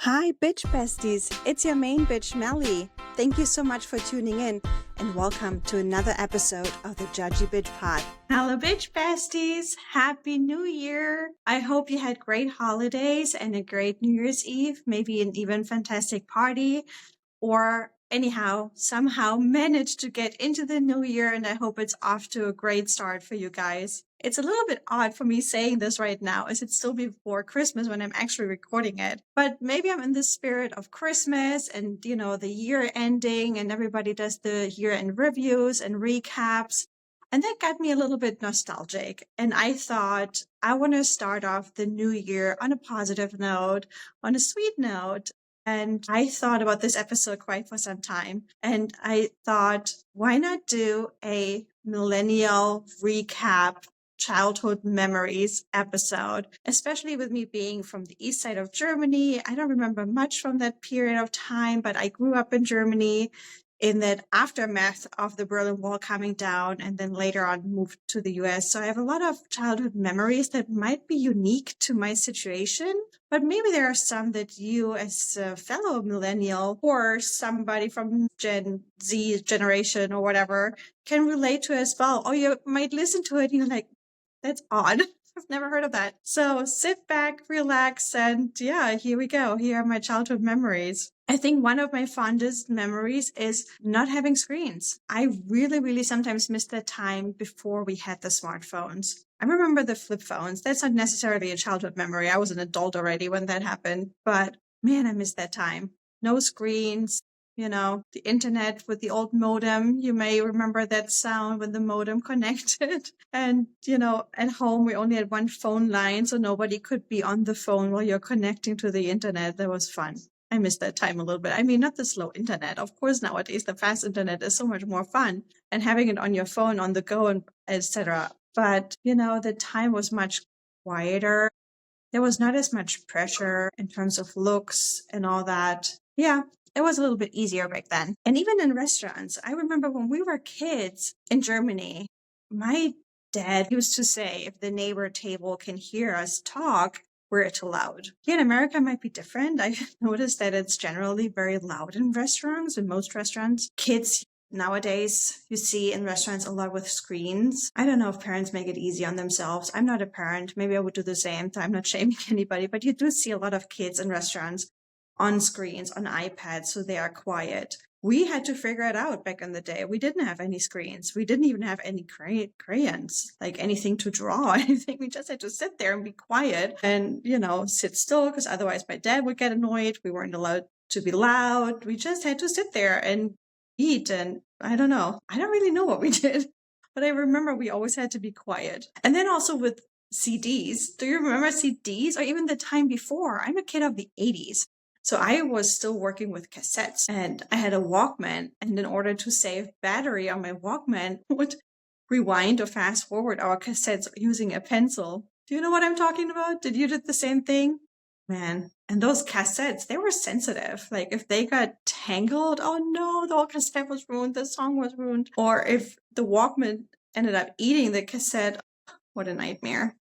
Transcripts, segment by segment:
Hi, bitch besties. It's your main bitch, Melly. Thank you so much for tuning in and welcome to another episode of the Judgy Bitch Pod. Hello, bitch besties. Happy New Year. I hope you had great holidays and a great New Year's Eve, maybe an even fantastic party, or anyhow, somehow managed to get into the new year, and I hope it's off to a great start for you guys. It's a little bit odd for me saying this right now, as it's still before Christmas when I'm actually recording it. But maybe I'm in the spirit of Christmas and, the year ending, and everybody does the year-end reviews and recaps. And that got me a little bit nostalgic. And I thought, I want to start off the new year on a positive note, on a sweet note. And I thought about this episode quite for some time. And I thought, why not do a millennial recap childhood memories episode, especially with me being from the east side of Germany. I don't remember much from that period of time, but I grew up in Germany in that aftermath of the Berlin Wall coming down, and then later on moved to the US. So I have a lot of childhood memories that might be unique to my situation, but maybe there are some that you as a fellow millennial or somebody from Gen Z generation or whatever can relate to as well. Or you might listen to it and you're like, that's odd. I've never heard of that. So sit back, relax, and here we go. Here are my childhood memories. I think one of my fondest memories is not having screens. I really, really sometimes miss that time before we had the smartphones. I remember the flip phones. That's not necessarily a childhood memory. I was an adult already when that happened. But man, I miss that time. No screens. The internet with the old modem. You may remember that sound when the modem connected. And, at home, we only had one phone line, so nobody could be on the phone while you're connecting to the internet. That was fun. I miss that time a little bit. I mean, not the slow internet. Of course, nowadays, the fast internet is so much more fun. And having it on your phone, on the go, and etc. But, the time was much quieter. There was not as much pressure in terms of looks and all that. Yeah, it was a little bit easier back then. And even in restaurants, I remember when we were kids in Germany, my dad used to say, if the neighbor table can hear us talk, we're too loud. Here in America, it might be different. I noticed that it's generally very loud in restaurants, in most restaurants. Kids nowadays, you see in restaurants a lot with screens. I don't know if parents make it easy on themselves. I'm not a parent. Maybe I would do the same. I'm not shaming anybody, but you do see a lot of kids in restaurants on screens, on iPads, so they are quiet. We had to figure it out back in the day. We didn't have any screens. We didn't even have any crayons, like anything to draw, anything. We just had to sit there and be quiet and, sit still, because otherwise my dad would get annoyed. We weren't allowed to be loud. We just had to sit there and eat. And I don't know. I don't really know what we did, but I remember we always had to be quiet. And then also with CDs. Do you remember CDs or even the time before? I'm a kid of the 80s. So I was still working with cassettes and I had a Walkman. And in order to save battery on my Walkman, I would rewind or fast forward our cassettes using a pencil. Do you know what I'm talking about? Did you do the same thing? Man. And those cassettes, they were sensitive. Like if they got tangled, oh no, the whole cassette was ruined. The song was ruined. Or if the Walkman ended up eating the cassette, what a nightmare.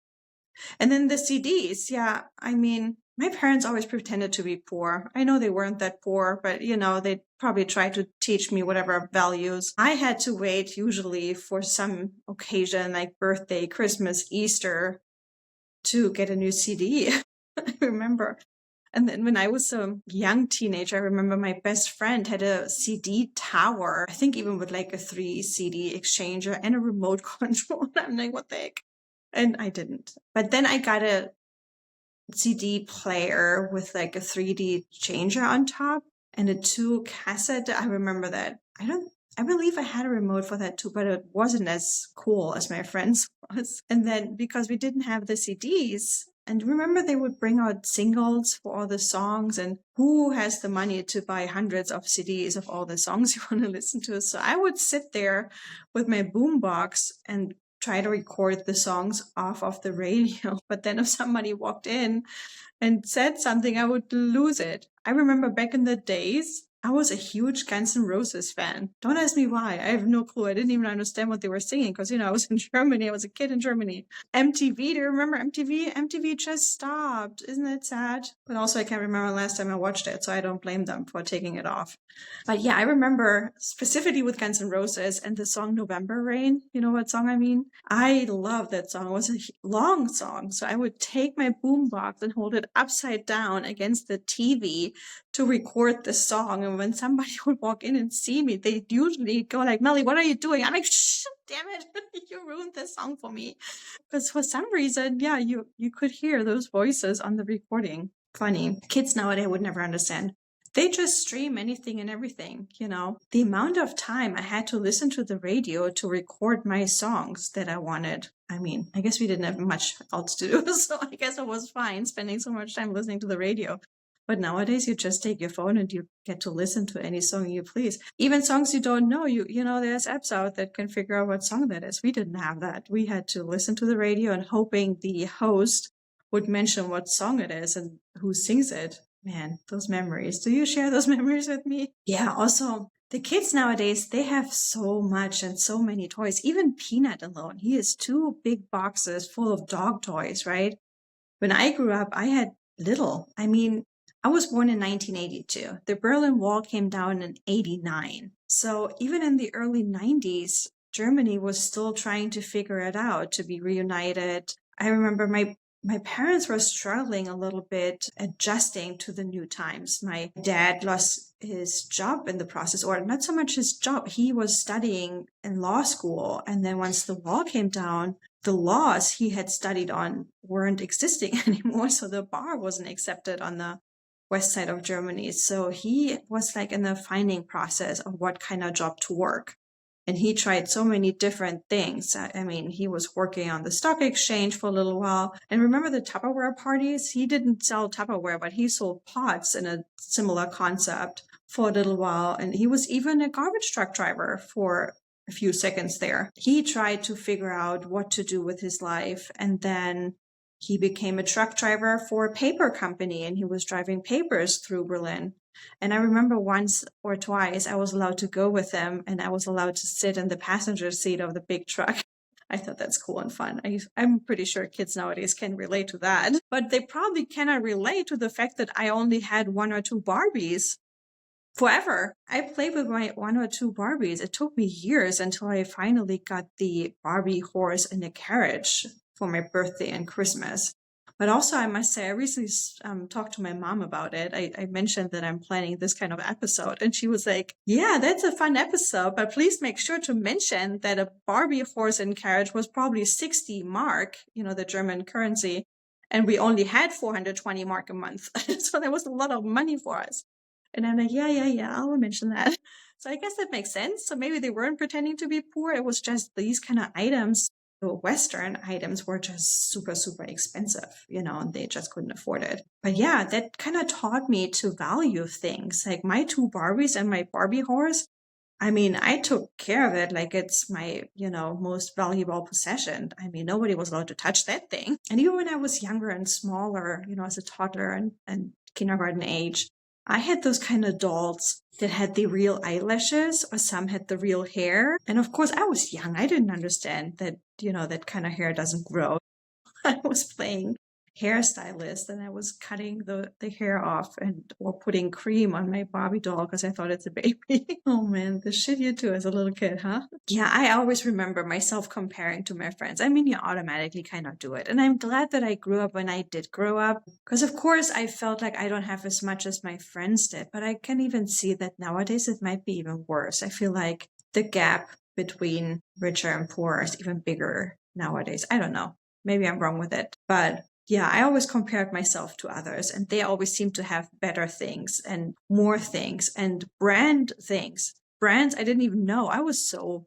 And then the CDs. Yeah. I mean, my parents always pretended to be poor. I know they weren't that poor, but they probably tried to teach me whatever values. I had to wait usually for some occasion like birthday, Christmas, Easter to get a new CD. I remember. And then when I was a young teenager, I remember my best friend had a CD tower, I think even with like a 3 CD exchanger and a remote control. I'm like, what the heck? And I didn't. But then I got a CD player with like a 3D changer on top and a 2 cassette. I remember that. I believe I had a remote for that too, but it wasn't as cool as my friend's was. And then because we didn't have the CDs, and remember they would bring out singles for all the songs, and who has the money to buy hundreds of CDs of all the songs you want to listen to? So I would sit there with my boombox and try to record the songs off of the radio. But then if somebody walked in and said something, I would lose it. I remember back in the days, I was a huge Guns N' Roses fan. Don't ask me why. I have no clue. I didn't even understand what they were singing because, I was in Germany. I was a kid in Germany. MTV, do you remember MTV? MTV just stopped. Isn't that sad? But also, I can't remember the last time I watched it, so I don't blame them for taking it off. But yeah, I remember specifically with Guns N' Roses and the song November Rain. You know what song I mean? I love that song. It was a long song. So I would take my boombox and hold it upside down against the TV to record the song. And when somebody would walk in and see me, they'd usually go like, Melly, what are you doing? I'm like, shh, damn it. You ruined this song for me. Because for some reason, yeah, you could hear those voices on the recording. Funny. Kids nowadays would never understand. They just stream anything and everything, The amount of time I had to listen to the radio to record my songs that I wanted. I mean, I guess we didn't have much else to do, so I guess it was fine spending so much time listening to the radio. But nowadays, you just take your phone and you get to listen to any song you please. Even songs you don't know, there's apps out that can figure out what song that is. We didn't have that. We had to listen to the radio and hoping the host would mention what song it is and who sings it. Man, those memories. Do you share those memories with me? Yeah, also, the kids nowadays, they have so much and so many toys. Even Peanut alone, he has 2 big boxes full of dog toys, right? When I grew up, I had little. I mean, I was born in 1982. The Berlin Wall came down in 89. So even in the early 90s, Germany was still trying to figure it out, to be reunited. I remember my parents were struggling a little bit adjusting to the new times. My dad lost his job in the process, or not so much his job. He was studying in law school. And then once the wall came down, the laws he had studied on weren't existing anymore. So the bar wasn't accepted on the west side of Germany. So he was like in the finding process of what kind of job to work. And he tried so many different things. I mean, he was working on the stock exchange for a little while. And remember the Tupperware parties? He didn't sell Tupperware, but he sold pots in a similar concept for a little while. And he was even a garbage truck driver for a few seconds there. He tried to figure out what to do with his life. And then he became a truck driver for a paper company, and he was driving papers through Berlin. And I remember once or twice I was allowed to go with him, and I was allowed to sit in the passenger seat of the big truck. I thought that's cool and fun. I'm pretty sure kids nowadays can relate to that. But they probably cannot relate to the fact that I only had 1 or 2 Barbies forever. I played with my 1 or 2 Barbies. It took me years until I finally got the Barbie horse in a carriage for my birthday and Christmas. But also, I must say, I recently talked to my mom about it. I mentioned that I'm planning this kind of episode, and she was like, yeah, that's a fun episode, but please make sure to mention that a Barbie horse and carriage was probably 60 mark, the German currency, and we only had 420 mark a month. So that was a lot of money for us. And I'm like, yeah, I'll mention that. So I guess that makes sense. So maybe they weren't pretending to be poor. It was just these kind of items. Western items were just super, super expensive, and they just couldn't afford it. But yeah, that kind of taught me to value things. Like my 2 Barbies and my Barbie horse, I mean, I took care of it like it's my, most valuable possession. I mean, nobody was allowed to touch that thing. And even when I was younger and smaller, as a toddler and kindergarten age, I had those kind of dolls that had the real eyelashes, or some had the real hair. And of course, I was young. I didn't understand that, that kind of hair doesn't grow. I was playing hairstylist, and I was cutting the hair off or putting cream on my Barbie doll because I thought it's a baby. Oh man, the shit you do as a little kid, huh? Yeah, I always remember myself comparing to my friends. I mean, you automatically kind of do it. And I'm glad that I grew up when I did grow up, because of course I felt like I don't have as much as my friends did, but I can even see that nowadays it might be even worse. I feel like the gap between richer and poor is even bigger nowadays. I don't know. Maybe I'm wrong with it, but yeah, I always compared myself to others, and they always seem to have better things and more things and brand things. Brands I didn't even know. I was so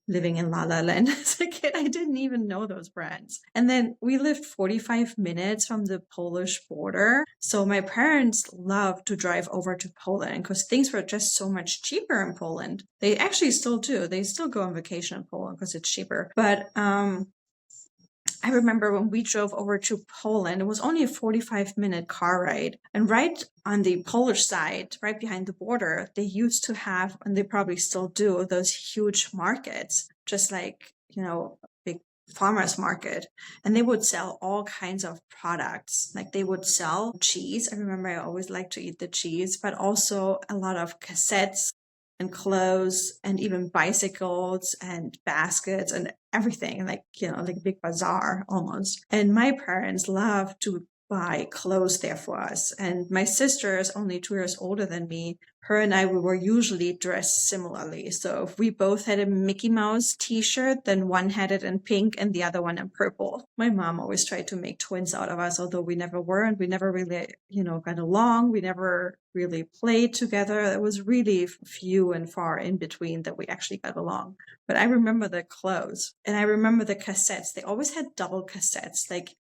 living in La La Land as a kid. I didn't even know those brands. And then we lived 45 minutes from the Polish border. So my parents loved to drive over to Poland because things were just so much cheaper in Poland. They actually still do. They still go on vacation in Poland because it's cheaper. But I remember when we drove over to Poland, it was only a 45-minute car ride. And right on the Polish side, right behind the border, they used to have, and they probably still do, those huge markets, just like, big farmers market. And they would sell all kinds of products. Like they would sell cheese. I remember I always liked to eat the cheese, but also a lot of cassettes and clothes and even bicycles and baskets and everything, like a big bazaar almost. And my parents loved to buy clothes there for us. And my sister is only 2 years older than me. Her and I, we were usually dressed similarly. So if we both had a Mickey Mouse t-shirt, then one had it in pink and the other one in purple. My mom always tried to make twins out of us, although we never were, and we never really, got along. We never really played together. It was really few and far in between that we actually got along. But I remember the clothes and I remember the cassettes. They always had double cassettes, like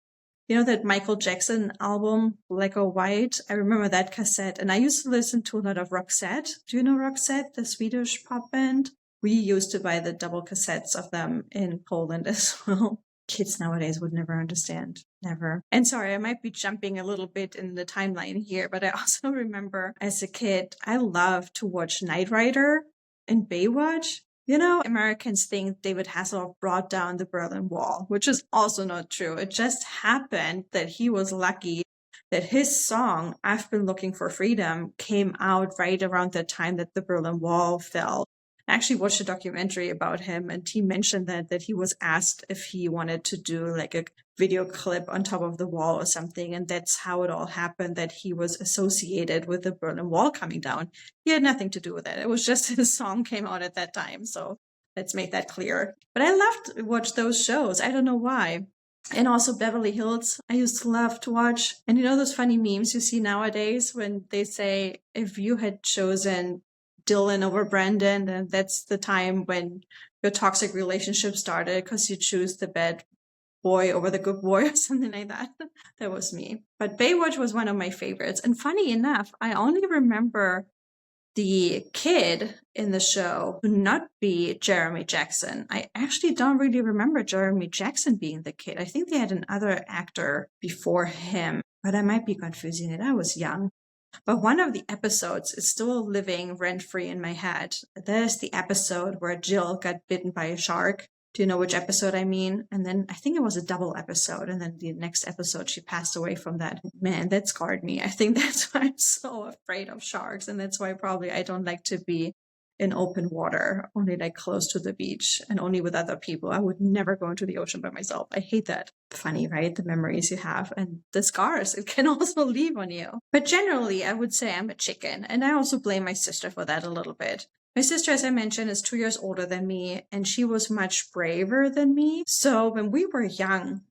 that Michael Jackson album, Black or White? I remember that cassette. And I used to listen to a lot of Roxette. Do you know Roxette, the Swedish pop band? We used to buy the double cassettes of them in Poland as well. Kids nowadays would never understand. Never. And sorry, I might be jumping a little bit in the timeline here, but I also remember as a kid, I loved to watch Knight Rider and Baywatch. Americans think David Hasselhoff brought down the Berlin Wall, which is also not true. It just happened that he was lucky that his song, I've Been Looking for Freedom, came out right around the time that the Berlin Wall fell. I actually watched a documentary about him, and he mentioned that he was asked if he wanted to do like a video clip on top of the wall or something. And that's how it all happened, that he was associated with the Berlin Wall coming down. He had nothing to do with it. It was just his song came out at that time. So let's make that clear. But I loved to watch those shows. I don't know why. And also Beverly Hills, I used to love to watch. And those funny memes you see nowadays when they say, if you had chosen Dylan over Brandon, and that's the time when your toxic relationship started because you choose the bad boy over the good boy or something like that. That was me. But Baywatch was one of my favorites. And funny enough, I only remember the kid in the show to not be Jeremy Jackson. I actually don't really remember Jeremy Jackson being the kid. I think they had another actor before him, but I might be confusing it. I was young. But one of the episodes is still living rent-free in my head. That is the episode where Jill got bitten by a shark. Do you know which episode I mean? And then I think it was a double episode. And then the next episode, she passed away from that. Man, that scarred me. I think that's why I'm so afraid of sharks. And that's why probably I don't like to be in open water, only like close to the beach and only with other people. I would never go into the ocean by myself. I hate that. Funny, right? The memories you have and the scars it can also leave on you. But generally, I would say I'm a chicken. And I also blame my sister for that a little bit. My sister, as I mentioned, is 2 years older than me, and she was much braver than me. So when we were young,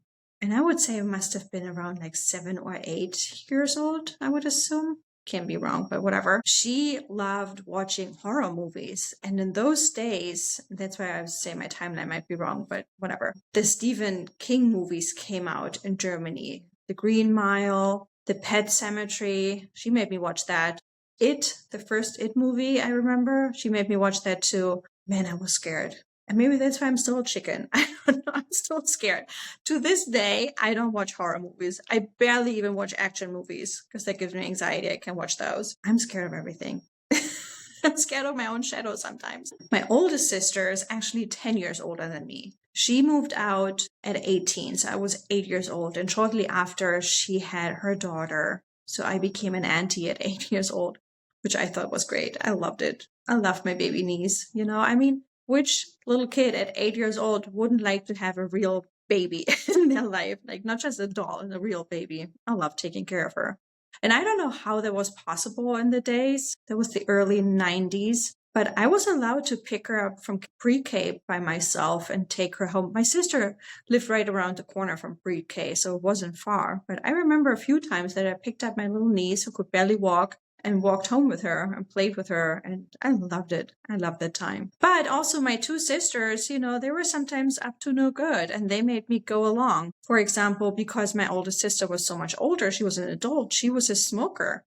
and I would say it must have been around like 7 or 8 years old, I would assume. Can't be wrong, but whatever. She loved watching horror movies. And in those days, that's why I would say my timeline might be wrong, but whatever. The Stephen King movies came out in Germany. The Green Mile, The Pet Sematary. She made me watch that. It, the first It movie, I remember. She made me watch that too. Man, I was scared. And maybe that's why I'm still a chicken. I don't know. I'm still scared. To this day, I don't watch horror movies. I barely even watch action movies because that gives me anxiety. I can't watch those. I'm scared of everything. I'm scared of my own shadow sometimes. My oldest sister is actually 10 years older than me. She moved out at 18, so I was 8 years old. And shortly after, she had her daughter. So I became an auntie at 8 years old, which I thought was great. I loved it. I loved my baby niece. Which little kid at 8 years old wouldn't like to have a real baby in their life? Like not just a doll, a real baby. I love taking care of her. And I don't know how that was possible in the days. That was the early 90s. But I was allowed to pick her up from pre-K by myself and take her home. My sister lived right around the corner from pre-K, so it wasn't far. But I remember a few times that I picked up my little niece who could barely walk and walked home with her and played with her. And I loved it. I loved that time. But also my two sisters, they were sometimes up to no good and they made me go along. For example, because my oldest sister was so much older, she was an adult, she was a smoker.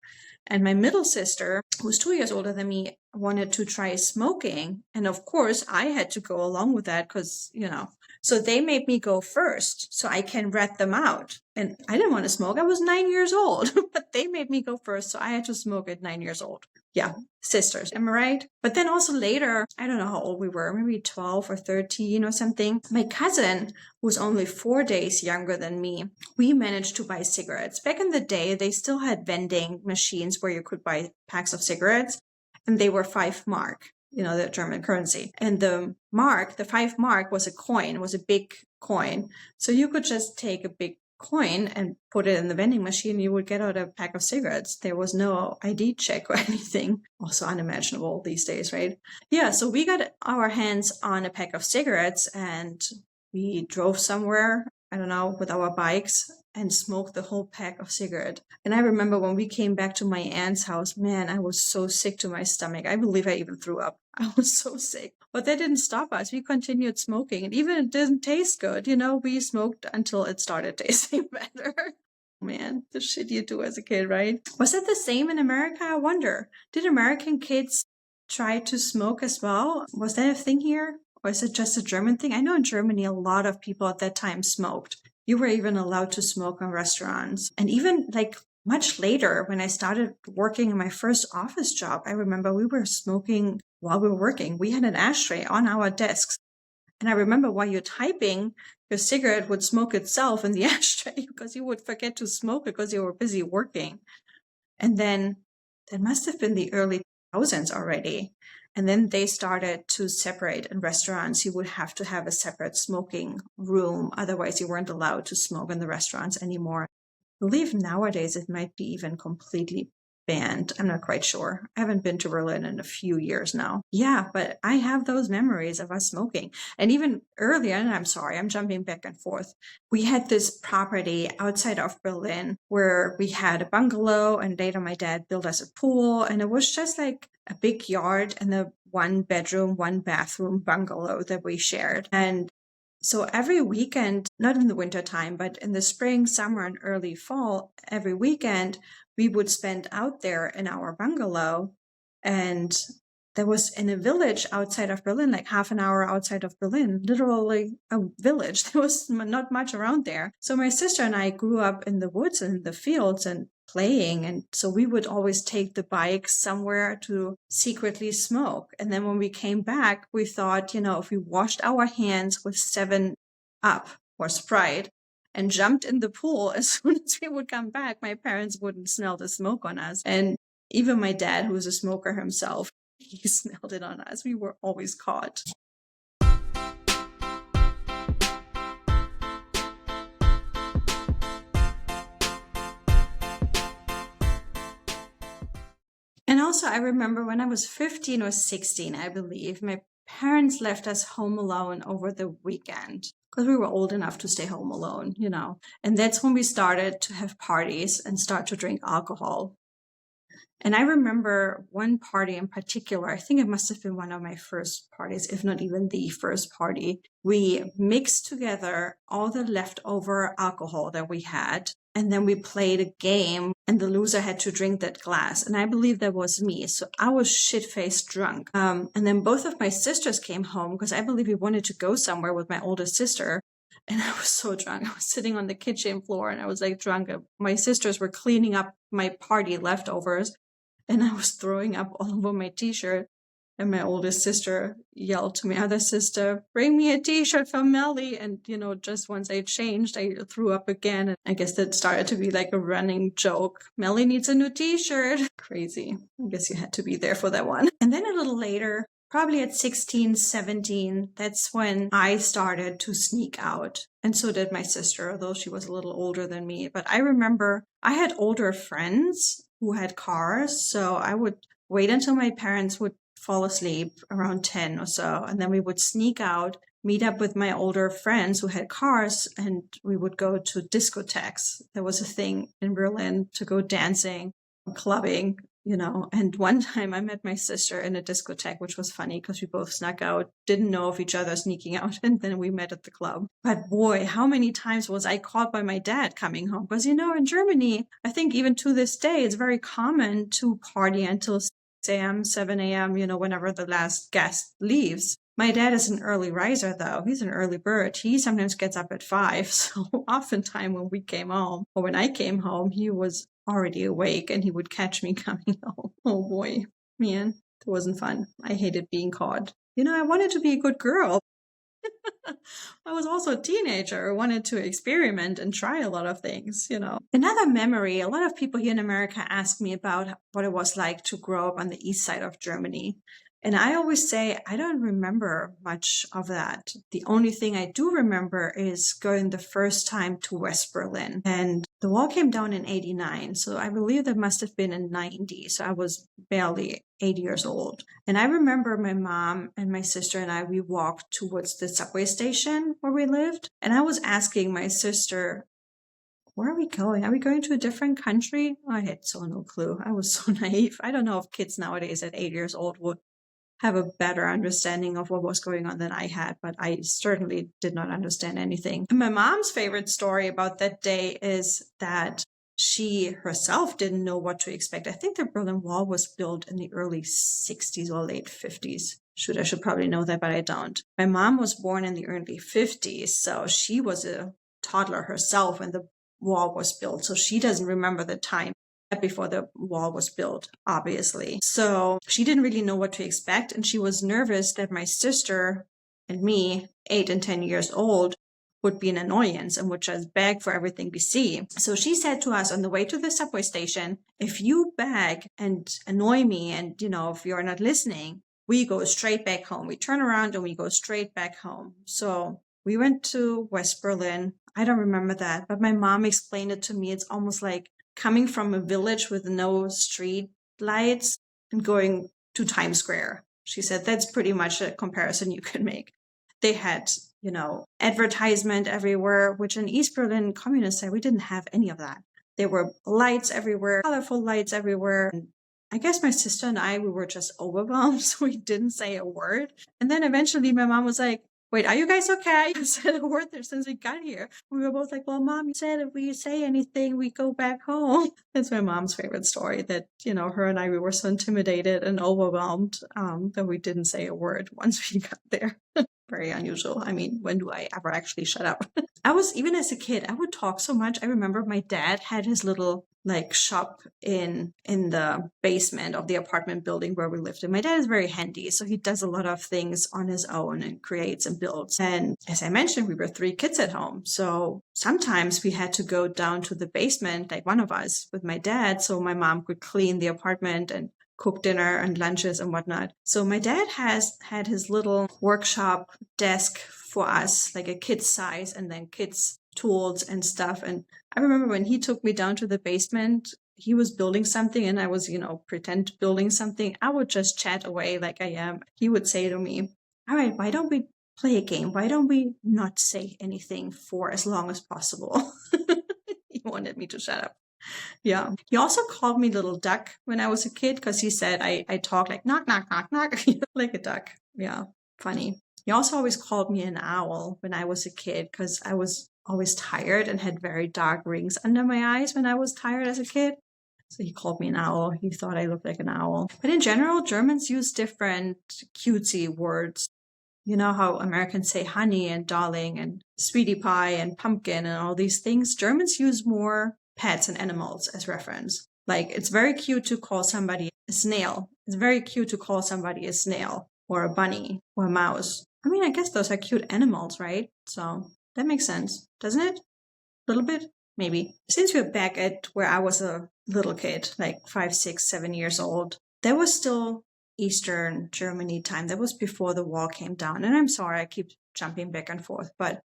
And my middle sister, who was 2 years older than me, wanted to try smoking. And of course, I had to go along with that because, So they made me go first so I can rat them out. And I didn't want to smoke. I was 9 years old, but they made me go first. So I had to smoke at 9 years old. Yeah, sisters. Am I right? But then also later, I don't know how old we were, maybe 12 or 13 or something. My cousin, who was only 4 days younger than me, we managed to buy cigarettes. Back in the day, they still had vending machines where you could buy packs of cigarettes, and they were 5 mark, the German currency. And the 5 mark was a coin, was a big coin. So you could just take a big coin and put it in the vending machine, you would get out a pack of cigarettes. There was no ID check or anything. Also unimaginable these days, right? Yeah, so we got our hands on a pack of cigarettes and we drove somewhere, I don't know, with our bikes and smoked the whole pack of cigarette. And I remember when we came back to my aunt's house, man, I was so sick to my stomach. I believe I even threw up. I was so sick. But that didn't stop us. We continued smoking. And even it didn't taste good. We smoked until it started tasting better. Man, the shit you do as a kid, right? Was it the same in America? I wonder. Did American kids try to smoke as well? Was that a thing here? Or is it just a German thing? I know in Germany, a lot of people at that time smoked. You were even allowed to smoke in restaurants. And even much later, when I started working in my first office job, I remember we were smoking while we were working. We had an ashtray on our desks. And I remember while you're typing, your cigarette would smoke itself in the ashtray because you would forget to smoke it because you were busy working. And then that must have been the early 2000s already. And then they started to separate in restaurants. You would have to have a separate smoking room. Otherwise, you weren't allowed to smoke in the restaurants anymore. I believe nowadays it might be even completely banned. I'm not quite sure. I haven't been to Berlin in a few years now. Yeah, but I have those memories of us smoking. And even earlier, and I'm sorry, I'm jumping back and forth. We had this property outside of Berlin where we had a bungalow, and later my dad built us a pool, and it was just like a big yard and a 1-bedroom, 1-bathroom bungalow that we shared. And so every weekend, not in the winter time, but in the spring, summer, and early fall, every weekend, we would spend out there in our bungalow. And there was in a village outside of Berlin, like half an hour outside of Berlin, literally a village. There was not much around there. So my sister and I grew up in the woods and in the fields and playing. And so we would always take the bike somewhere to secretly smoke. And then when we came back, we thought, if we washed our hands with 7-Up or Sprite and jumped in the pool, as soon as we would come back, my parents wouldn't smell the smoke on us. And even my dad, who was a smoker himself, he smelled it on us. We were always caught. And also, I remember when I was 15 or 16, I believe, my parents left us home alone over the weekend because we were old enough to stay home alone, And that's when we started to have parties and start to drink alcohol. And I remember one party in particular, I think it must have been one of my first parties, if not even the first party. We mixed together all the leftover alcohol that we had, and then we played a game, and the loser had to drink that glass. And I believe that was me. So I was shit-faced drunk. And then both of my sisters came home because I believe we wanted to go somewhere with my oldest sister. And I was so drunk. I was sitting on the kitchen floor and I was drunk. My sisters were cleaning up my party leftovers. And I was throwing up all over my t-shirt. And my oldest sister yelled to my other sister, "Bring me a t-shirt for Melly." And, just once I changed, I threw up again. And I guess that started to be like a running joke. Melly needs a new t-shirt. Crazy. I guess you had to be there for that one. And then a little later, probably at 16, 17, that's when I started to sneak out. And so did my sister, although she was a little older than me. But I remember I had older friends who had cars. So I would wait until my parents would fall asleep around 10 or so. And then we would sneak out, meet up with my older friends who had cars, and we would go to discotheques. There was a thing in Berlin to go dancing, clubbing, And one time I met my sister in a discotheque, which was funny because we both snuck out, didn't know of each other sneaking out, and then we met at the club. But boy, how many times was I caught by my dad coming home? Because, in Germany, I think even to this day, it's very common to party until 6 a.m., 7 a.m., whenever the last guest leaves. My dad is an early riser, though. He's an early bird. He sometimes gets up at 5. So oftentimes when we came home, or when I came home, he was already awake and he would catch me coming home. Oh boy, man, it wasn't fun. I hated being caught. I wanted to be a good girl. I was also a teenager. I wanted to experiment and try a lot of things. Another memory, a lot of people here in America ask me about what it was like to grow up on the east side of Germany. And I always say, I don't remember much of that. The only thing I do remember is going the first time to West Berlin. And the wall came down in 89. So I believe that must have been in 90. So I was barely 8 years old. And I remember my mom and my sister and I, we walked towards the subway station where we lived. And I was asking my sister, where are we going? Are we going to a different country? I had so no clue. I was so naive. I don't know if kids nowadays at 8 years old would have a better understanding of what was going on than I had, but I certainly did not understand anything. And my mom's favorite story about that day is that she herself didn't know what to expect. I think the Berlin Wall was built in the early 60s or late 50s. I should probably know that, but I don't. My mom was born in the early 50s, so she was a toddler herself when the wall was built. So she doesn't remember the time before the wall was built, obviously. So she didn't really know what to expect. And she was nervous that my sister and me, 8 and 10 years old, would be an annoyance and would just beg for everything we see. So she said to us on the way to the subway station, if you beg and annoy me and, if you're not listening, we go straight back home. We turn around and we go straight back home. So we went to West Berlin. I don't remember that, but my mom explained it to me. It's almost like coming from a village with no street lights and going to Times Square. She said that's pretty much a comparison you can make. They had, advertisement everywhere, which in East Berlin, communists said we didn't have any of that. There were lights everywhere, colorful lights everywhere. And I guess my sister and I, we were just overwhelmed, so we didn't say a word. And then eventually my mom was like, wait, are you guys okay? I said a word there since we got here. We were both like, well, Mom, you said if we say anything, we go back home. That's my mom's favorite story that, her and I, we were so intimidated and overwhelmed that we didn't say a word once we got there. Very unusual. I mean, when do I ever actually shut up? Even as a kid, I would talk so much. I remember my dad had his little shop in the basement of the apartment building where we lived. And my dad is very handy, so he does a lot of things on his own and creates and builds. And as I mentioned, we were 3 kids at home. So sometimes we had to go down to the basement, like one of us with my dad, so my mom could clean the apartment and cook dinner and lunches and whatnot. So my dad had his little workshop desk for us, like a kid's size, and then kids' tools and stuff. And I remember when he took me down to the basement, he was building something and I was, pretend building something. I would just chat away like I am. He would say to me, all right, why don't we play a game? Why don't we not say anything for as long as possible? He wanted me to shut up. Yeah. He also called me Little Duck when I was a kid because he said I talk like knock, knock, knock, knock, like a duck. Yeah. Funny. He also always called me an owl when I was a kid because I was always tired and had very dark rings under my eyes when I was tired as a kid. So he called me an owl. He thought I looked like an owl. But in general, Germans use different cutesy words. You know how Americans say honey and darling and sweetie pie and pumpkin and all these things? Germans use more pets and animals as reference. Like, it's very cute to call somebody a snail. It's very cute to call somebody a snail or a bunny or a mouse. I mean, I guess those are cute animals, right? So that makes sense, doesn't it? A little bit, maybe. Since we're back at where I was a little kid, like 5, 6, 7 years old, there was still Eastern Germany time. That was before the wall came down. And I'm sorry, I keep jumping back and forth. But,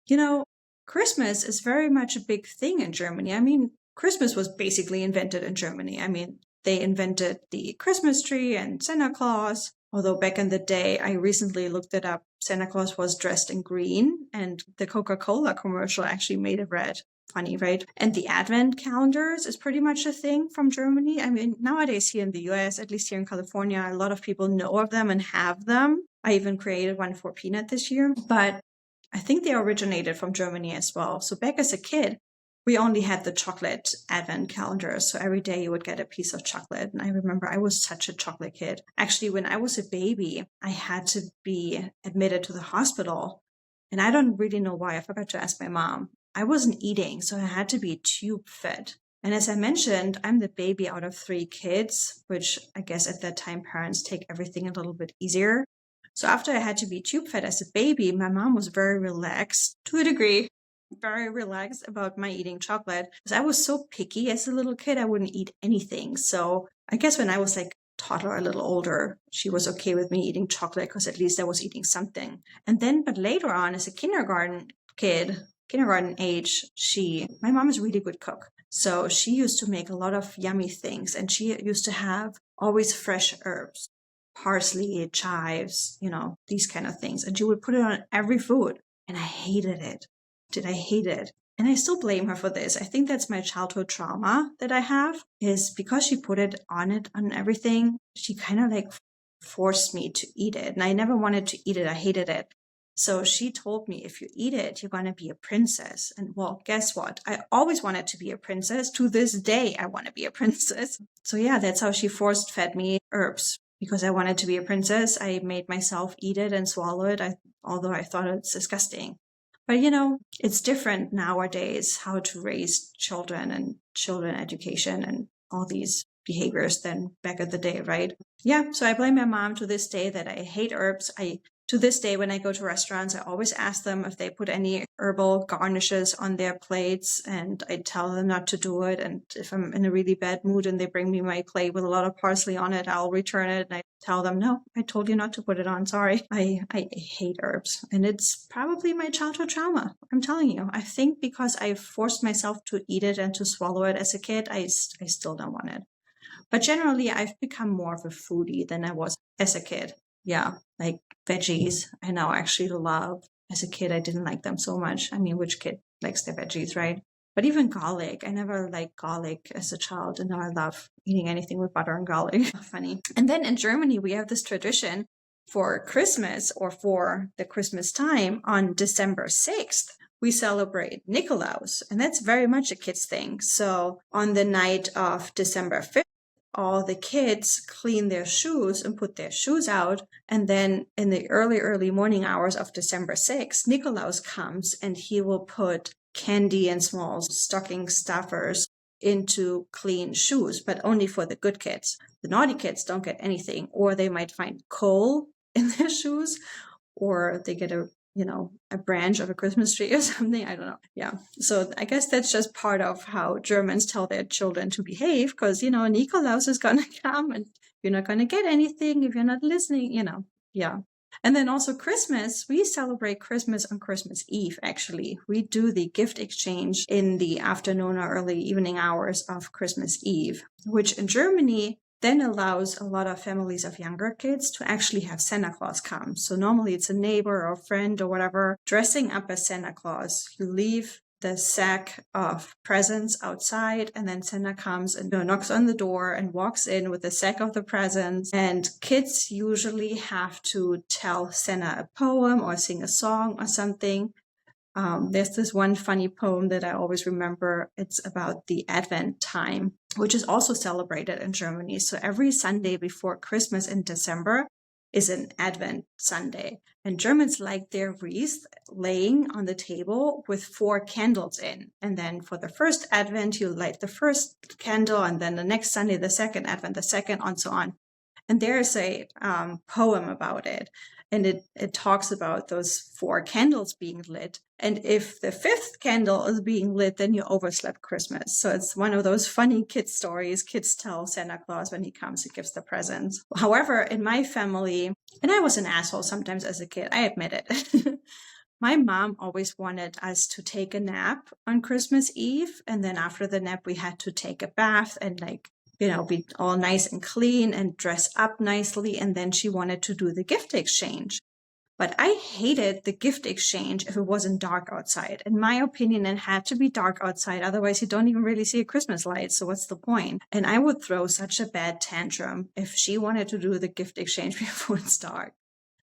Christmas is very much a big thing in Germany. I mean, Christmas was basically invented in Germany. I mean, they invented the Christmas tree and Santa Claus. Although back in the day, I recently looked it up, Santa Claus was dressed in green and the Coca-Cola commercial actually made it red. Funny, right? And the Advent calendars is pretty much a thing from Germany. I mean, nowadays here in the US, at least here in California, a lot of people know of them and have them. I even created one for Peanut this year. But I think they originated from Germany as well. So back as a kid, we only had the chocolate advent calendar. So every day you would get a piece of chocolate. And I remember I was such a chocolate kid. Actually, when I was a baby, I had to be admitted to the hospital. And I don't really know why. I forgot to ask my mom. I wasn't eating, so I had to be tube fed. And as I mentioned, I'm the baby out of 3 kids, which I guess at that time parents take everything a little bit easier. So after I had to be tube fed as a baby, my mom was very relaxed to a degree, very relaxed about my eating chocolate because I was so picky as a little kid. I wouldn't eat anything. So I guess when I was like toddler, a little older, she was okay with me eating chocolate because at least I was eating something. And then, but later on as a kindergarten age, my mom is a really good cook. So she used to make a lot of yummy things, and she used to have always fresh herbs, parsley, chives, these kind of things. And she would put it on every food. And I hated it. I hate it. And I still blame her for this. I think that's my childhood trauma that I have, is because she put it on everything. She kind of like forced me to eat it. And I never wanted to eat it. I hated it. So she told me, if you eat it, you're going to be a princess. And well, guess what? I always wanted to be a princess. To this day, I want to be a princess. So yeah, that's how she force fed me herbs. Because I wanted to be a princess, I made myself eat it and swallow it, although I thought it's disgusting. But it's different nowadays how to raise children and children education and all these behaviors than back in the day, right? Yeah, so I blame my mom to this day that I hate herbs. To this day, when I go to restaurants, I always ask them if they put any herbal garnishes on their plates, and I tell them not to do it. And if I'm in a really bad mood and they bring me my plate with a lot of parsley on it, I'll return it. And I tell them, no, I told you not to put it on. Sorry. I hate herbs. And it's probably my childhood trauma. I'm telling you. I think because I forced myself to eat it and to swallow it as a kid, I still don't want it. But generally, I've become more of a foodie than I was as a kid. Yeah, like veggies, I now actually love. As a kid, I didn't like them so much. I mean, which kid likes their veggies, right? But even garlic, I never liked garlic as a child, and now I love eating anything with butter and garlic. Funny. And then in Germany, we have this tradition for Christmas, or for the Christmas time, on December 6th. We celebrate Nikolaus, and that's very much a kid's thing. So on the night of December 5th, all the kids clean their shoes and put their shoes out. And then in the early morning hours of December 6th, Nikolaus comes and he will put candy and small stocking stuffers into clean shoes, but only for the good kids. The naughty kids don't get anything, or they might find coal in their shoes, or they get a branch of a Christmas tree or something. I don't know. Yeah. So I guess that's just part of how Germans tell their children to behave, because, Nikolaus is going to come and you're not going to get anything if you're not listening, Yeah. And then also Christmas, we celebrate Christmas on Christmas Eve, actually. We do the gift exchange in the afternoon or early evening hours of Christmas Eve, which in Germany then allows a lot of families of younger kids to actually have Santa Claus come. So normally it's a neighbor or a friend or whatever dressing up as Santa Claus. You leave the sack of presents outside, and then Santa comes and knocks on the door and walks in with the sack of the presents. And kids usually have to tell Santa a poem or sing a song or something. There's this one funny poem that I always remember. It's about the Advent time, which is also celebrated in Germany. So every Sunday before Christmas in December is an Advent Sunday. And Germans like their wreath laying on the table with 4 candles in. And then for the first Advent, you light the first candle, and then the next Sunday, the second Advent, the second, and so on. And there's a poem about it. And it talks about those 4 candles being lit. And if the 5th candle is being lit, then you overslept Christmas. So it's one of those funny kid stories kids tell Santa Claus when he comes, he gives the presents. However, in my family, and I was an asshole sometimes as a kid, I admit it. My mom always wanted us to take a nap on Christmas Eve. And then after the nap, we had to take a bath and be all nice and clean and dress up nicely. And then she wanted to do the gift exchange. But I hated the gift exchange if it wasn't dark outside. In my opinion, it had to be dark outside. Otherwise, you don't even really see a Christmas light. So what's the point? And I would throw such a bad tantrum if she wanted to do the gift exchange before it's dark.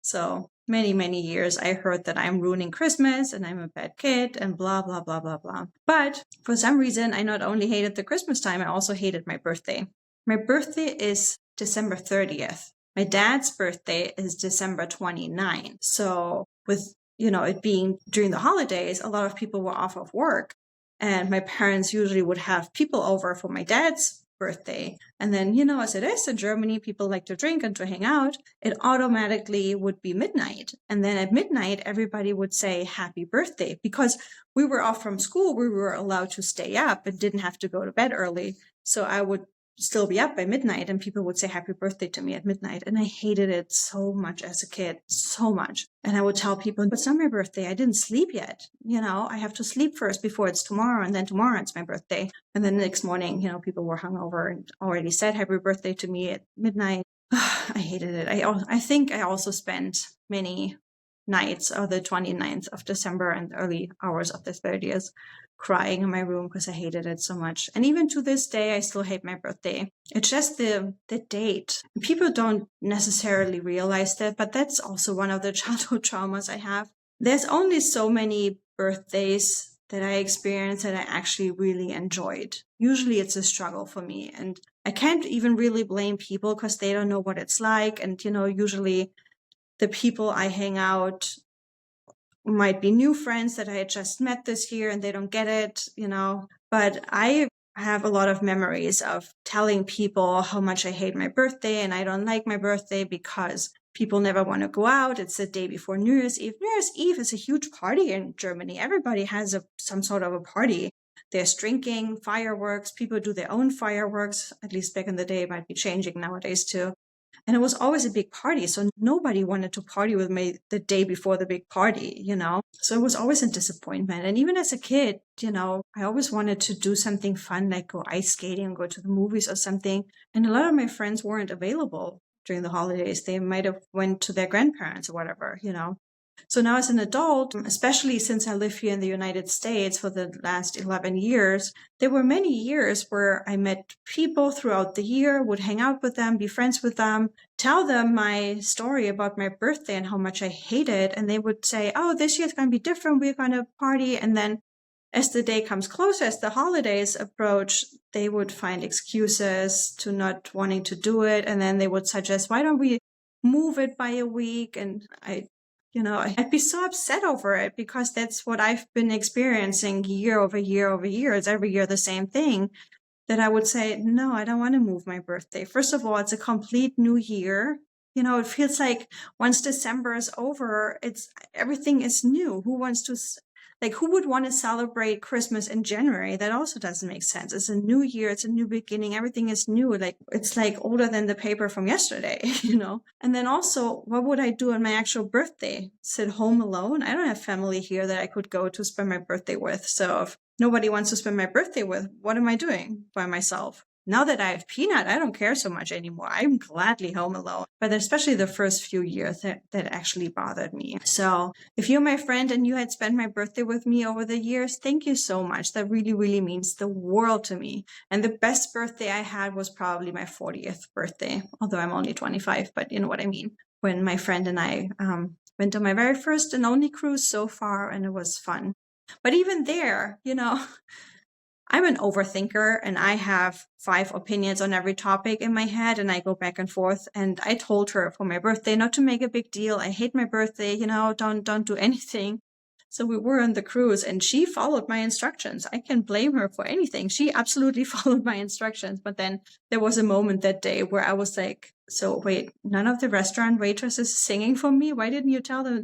So many, many years I heard that I'm ruining Christmas and I'm a bad kid and blah, blah, blah, blah, blah. But for some reason, I not only hated the Christmas time, I also hated my birthday. My birthday is December 30th. My dad's birthday is December 29th. So with, it being during the holidays, a lot of people were off of work. And my parents usually would have people over for my dad's birthday. And then, as it is in Germany, people like to drink and to hang out. It automatically would be midnight. And then at midnight, everybody would say happy birthday because we were off from school. We were allowed to stay up and didn't have to go to bed early. So I would still be up by midnight and people would say happy birthday to me at midnight. And I hated it so much as a kid, so much. And I would tell people, it's not my birthday. I didn't sleep yet. I have to sleep first before it's tomorrow. And then tomorrow it's my birthday. And then the next morning, people were hungover and already said happy birthday to me at midnight. I hated it. I think I also spent many nights of the 29th of December and early hours of the 30th crying in my room because I hated it so much. And even to this day, I still hate my birthday. It's just the date. People don't necessarily realize that, but that's also one of the childhood traumas I have. There's only so many birthdays that I experienced that I actually really enjoyed. Usually it's a struggle for me. And I can't even really blame people because they don't know what it's like. And, usually the people I hang out might be new friends that I had just met this year and they don't get it, But I have a lot of memories of telling people how much I hate my birthday and I don't like my birthday because people never want to go out. It's the day before New Year's Eve. New Year's Eve is a huge party in Germany. Everybody has some sort of a party. There's drinking, fireworks. People do their own fireworks. At least back in the day, it might be changing nowadays too. And it was always a big party. So nobody wanted to party with me the day before the big party, So it was always a disappointment. And even as a kid, I always wanted to do something fun, like go ice skating or go to the movies or something. And a lot of my friends weren't available during the holidays. They might have went to their grandparents or whatever, So now as an adult, especially since I live here in the United States for the last 11 years, there were many years where I met people throughout the year, would hang out with them, be friends with them, tell them my story about my birthday and how much I hate it. And they would say, oh, this year's going to be different. We're going to party. And then as the day comes closer, as the holidays approach, they would find excuses to not wanting to do it. And then they would suggest, why don't we move it by a week? And I'd be so upset over it because that's what I've been experiencing year over year over year. It's every year the same thing that I would say, no, I don't want to move my birthday. First of all, it's a complete new year. It feels like once December is over, everything is new. Who would want to celebrate Christmas in January? That also doesn't make sense. It's a new year. It's a new beginning. Everything is new. It's older than the paper from yesterday, And then also, what would I do on my actual birthday? Sit home alone? I don't have family here that I could go to spend my birthday with. So if nobody wants to spend my birthday with, what am I doing by myself? Now that I have Peanut, I don't care so much anymore. I'm gladly home alone. But especially the first few years, that actually bothered me. So if you're my friend and you had spent my birthday with me over the years, thank you so much. That really, really means the world to me. And the best birthday I had was probably my 40th birthday, although I'm only 25, but you know what I mean. When my friend and I went on my very first and only cruise so far, and it was fun. But even there, I'm an overthinker and I have 5 opinions on every topic in my head and I go back and forth. And I told her for my birthday not to make a big deal. I hate my birthday, don't do anything. So we were on the cruise and she followed my instructions. I can blame her for anything. She absolutely followed my instructions. But then there was a moment that day where I was like, so wait, none of the restaurant waitresses singing for me? Why didn't you tell them,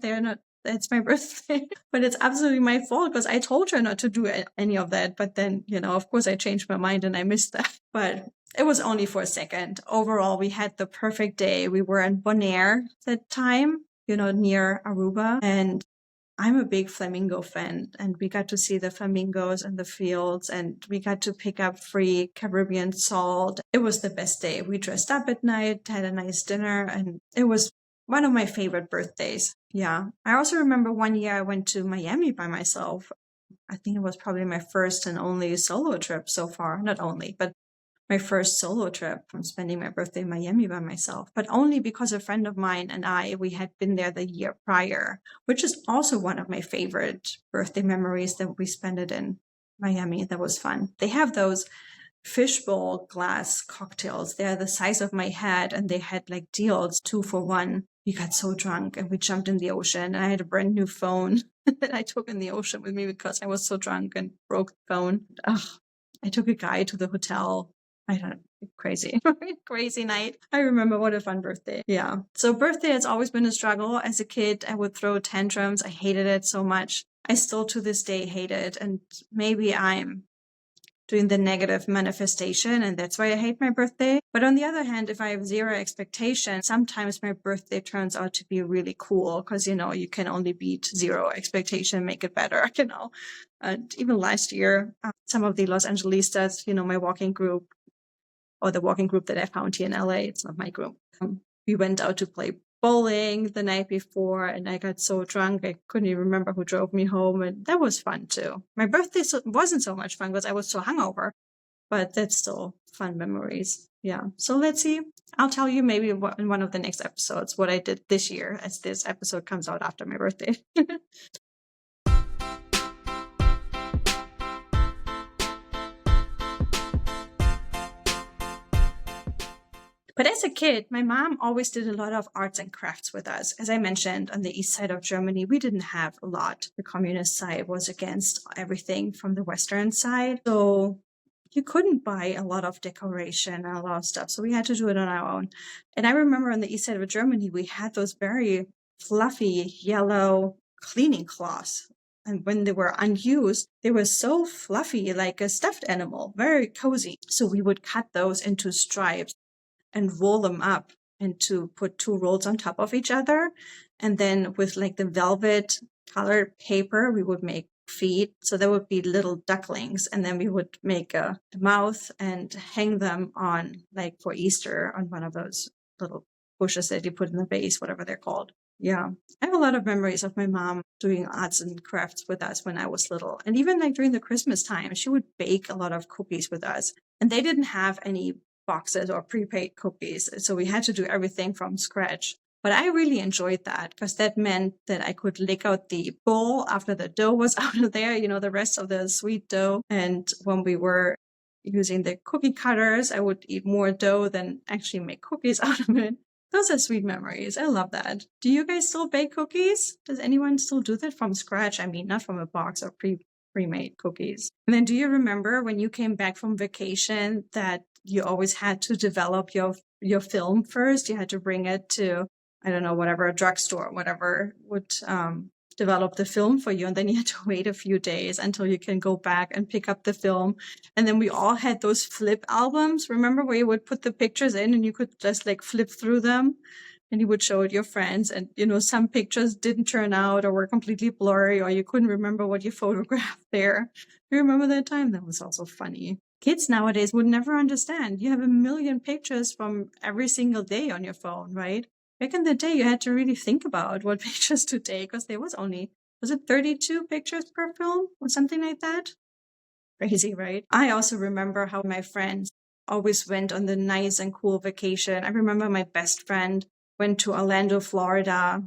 they're not, it's my birthday? But it's absolutely my fault because I told her not to do any of that. But then, of course I changed my mind and I missed that. But it was only for a second. Overall, we had the perfect day. We were in Bonaire that time, near Aruba. And I'm a big flamingo fan, and we got to see the flamingos in the fields, and we got to pick up free Caribbean salt. It was the best day. We dressed up at night, had a nice dinner, and it was one of my favorite birthdays. Yeah. I also remember one year I went to Miami by myself. I think it was probably my first and only solo trip so far. Not only, but my first solo trip from spending my birthday in Miami by myself, but only because a friend of mine and we had been there the year prior, which is also one of my favorite birthday memories that we spent it in Miami. That was fun. They have those fishbowl glass cocktails. They're the size of my head, and they had like deals 2 for 1. We got so drunk and we jumped in the ocean, and I had a brand new phone that I took in the ocean with me because I was so drunk and broke the phone. Ugh. I took a guy to the hotel. I don't know, crazy, crazy night. I remember, what a fun birthday. Yeah. So birthday has always been a struggle. As a kid, I would throw tantrums. I hated it so much. I still to this day hate it. And maybe I'm doing the negative manifestation, and that's why I hate my birthday. But on the other hand, if I have zero expectation, sometimes my birthday turns out to be really cool because, you can only beat zero expectation, make it better, And even last year, some of the Los Angelistas, my walking group, or the walking group that I found here in LA, it's not my group. We went out to play bowling the night before, and I got so drunk I couldn't even remember who drove me home, and that was fun too. My birthday wasn't so much fun because I was so hungover, but that's still fun memories. Yeah. So let's see. I'll tell you maybe in one of the next episodes what I did this year, as this episode comes out after my birthday. But as a kid, my mom always did a lot of arts and crafts with us. As I mentioned, on the east side of Germany, we didn't have a lot. The communist side was against everything from the Western side. So you couldn't buy a lot of decoration and a lot of stuff. So we had to do it on our own. And I remember on the east side of Germany, we had those very fluffy yellow cleaning cloths. And when they were unused, they were so fluffy, like a stuffed animal, very cozy. So we would cut those into stripes and roll them up, and to put 2 rolls on top of each other. And then with like the velvet colored paper, we would make feet. So there would be little ducklings, and then we would make a mouth and hang them on, like for Easter, on one of those little bushes that you put in the vase, whatever they're called. Yeah. I have a lot of memories of my mom doing arts and crafts with us when I was little. And even like during the Christmas time, she would bake a lot of cookies with us. And they didn't have any boxes or prepaid cookies. So we had to do everything from scratch. But I really enjoyed that because that meant that I could lick out the bowl after the dough was out of there, the rest of the sweet dough. And when we were using the cookie cutters, I would eat more dough than actually make cookies out of it. Those are sweet memories. I love that. Do you guys still bake cookies? Does anyone still do that from scratch? I mean, not from a box or pre-made cookies. And then do you remember when you came back from vacation that you always had to develop your film first? You had to bring it to, I don't know, whatever, a drugstore, whatever would develop the film for you. And then you had to wait a few days until you can go back and pick up the film. And then we all had those flip albums. Remember, where you would put the pictures in and you could just like flip through them and you would show it your friends. And, some pictures didn't turn out or were completely blurry, or you couldn't remember what you photographed there. You remember that time? That was also funny. Kids nowadays would never understand. You have a million pictures from every single day on your phone, right? Back in the day, you had to really think about what pictures to take because there was it 32 pictures per film or something like that? Crazy, right? I also remember how my friends always went on the nice and cool vacation. I remember my best friend went to Orlando, Florida,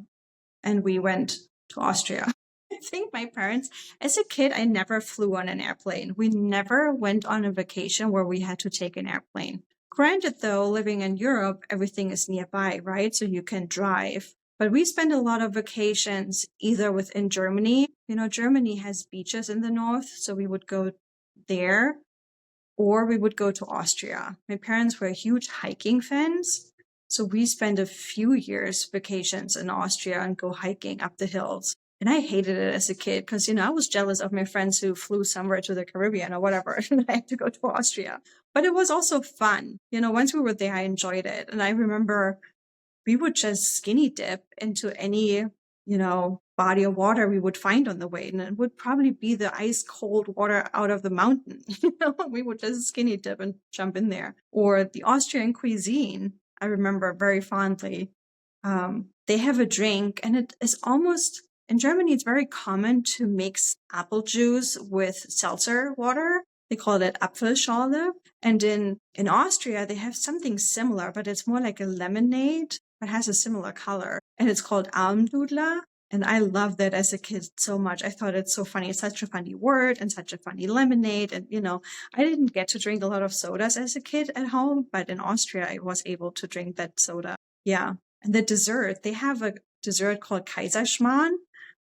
and we went to Austria. I think my parents, as a kid, I never flew on an airplane. We never went on a vacation where we had to take an airplane. Granted, though, living in Europe, everything is nearby, right? So you can drive. But we spend a lot of vacations either within Germany. Germany has beaches in the north, so we would go there, or we would go to Austria. My parents were huge hiking fans. So we spent a few years vacations in Austria and go hiking up the hills. And I hated it as a kid because, I was jealous of my friends who flew somewhere to the Caribbean or whatever. And I had to go to Austria. But it was also fun. Once we were there, I enjoyed it. And I remember we would just skinny dip into any, body of water we would find on the way. And it would probably be the ice cold water out of the mountain. We would just skinny dip and jump in there. Or the Austrian cuisine, I remember very fondly. They have a drink, and it is almost, in Germany, it's very common to mix apple juice with seltzer water. They call it Apfelschorle. And in Austria, they have something similar, but it's more like a lemonade, but has a similar color. And it's called Almdudler. And I loved that as a kid so much. I thought it's so funny. It's such a funny word and such a funny lemonade. And, I didn't get to drink a lot of sodas as a kid at home, but in Austria, I was able to drink that soda. Yeah. And the dessert, they have a dessert called Kaiserschmarrn,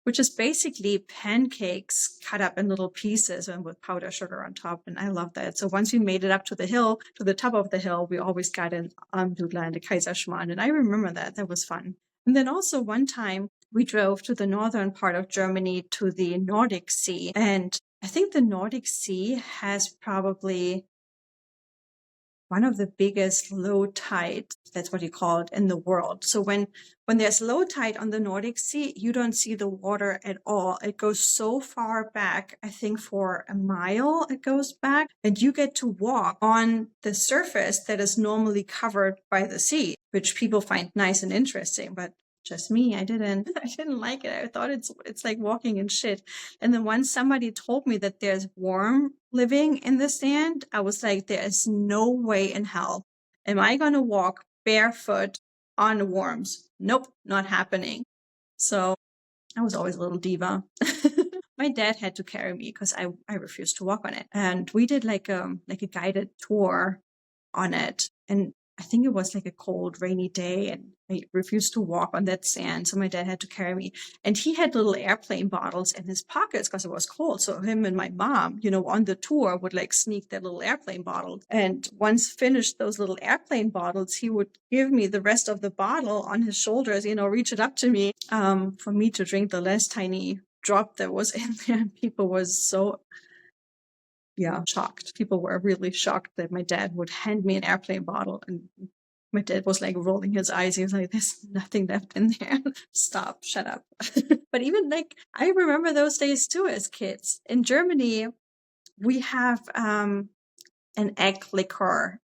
which is basically pancakes cut up in little pieces and with powdered sugar on top. And I love that. So once we made it up to the top of the hill, we always got an Almdudler and a Kaiserschmarrn. And I remember that. That was fun. And then also one time we drove to the northern part of Germany to the Nordic Sea. And I think the Nordic Sea has probably one of the biggest low tides, that's what you call it, in the world. So when there's low tide on the Nordic Sea, you don't see the water at all. It goes so far back, I think for a mile it goes back, and you get to walk on the surface that is normally covered by the sea, which people find nice and interesting, but just me, I didn't like it. I thought it's like walking in shit. And then once somebody told me that there's worm living in the sand, I was like, there is no way in hell am I going to walk barefoot on worms. Nope, not happening. So I was always a little diva. My dad had to carry me because I refused to walk on it. And we did like a guided tour on it. And I think it was like a cold, rainy day, and I refused to walk on that sand. So my dad had to carry me. And he had little airplane bottles in his pockets because it was cold. So him and my mom, on the tour would like sneak their little airplane bottles. And once finished those little airplane bottles, he would give me the rest of the bottle on his shoulders, reach it up to me for me to drink the last tiny drop that was in there. And people was so shocked. People were really shocked that my dad would hand me an airplane bottle, and my dad was like rolling his eyes. He was like, there's nothing left in there. Stop, shut up. But even like, I remember those days too as kids. In Germany, we have an egg liquor,